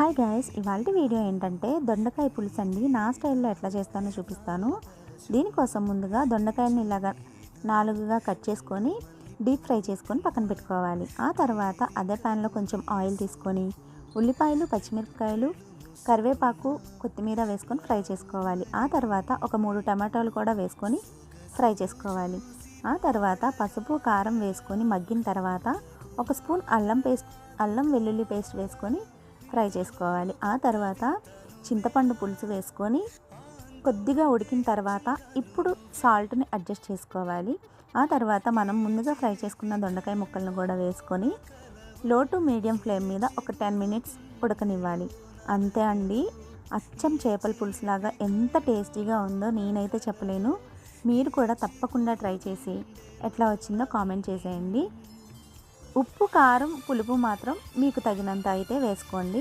Hi guys, ఇవాళ video ఏంటంటే దొండకాయ పులుసు అండి. నా స్టైల్లో ఎట్లా చేస్తానో చూపిస్తాను. దీనికోసం ముందుగా దొండకాయని ఇలాగా 4గా కట్ చేసుకొని డీప్ ఫ్రై చేసుకొని పక్కన పెట్టుకోవాలి. ఆ తర్వాత అదే ప్యాన్లో కొంచెం ఆయిల్ తీసుకొని ఉల్లిపాయలు, పచ్చిమిరపకాయలు, కరివేపాకు, కొత్తిమీర వేసుకొని ఫ్రై చేసుకోవాలి. ఆ తర్వాత ఒక 3 టమాటాలు కూడా వేసుకొని ఫ్రై చేసుకోవాలి. ఆ తర్వాత పసుపు, కారం వేసుకొని మగ్గిన తర్వాత ఒక స్పూన్ అల్లం వెల్లుల్లి పేస్ట్ వేసుకొని ఫ్రై చేసుకోవాలి. ఆ తర్వాత చింతపండు పులుసు వేసుకొని కొద్దిగా ఉడికిన తర్వాత ఇప్పుడు సాల్ట్ని అడ్జస్ట్ చేసుకోవాలి. ఆ తర్వాత మనం ముందుగా ఫ్రై చేసుకున్న దొండకాయ ముక్కలను కూడా వేసుకొని లో టు మీడియం ఫ్లేమ్ మీద ఒక 10 మినిట్స్ ఉడకనివ్వాలి. అంతే అండి. అచ్చం చేపల పులుసు లాగా ఎంత టేస్టీగా ఉందో నేనైతే చెప్పలేను. మీరు కూడా తప్పకుండా ట్రై చేసి ఎట్లా వచ్చిందో కామెంట్ చేసేయండి. ఉప్పు, కారం, పులుపు మాత్రం మీకు తగినంత అయితే వేసుకోండి.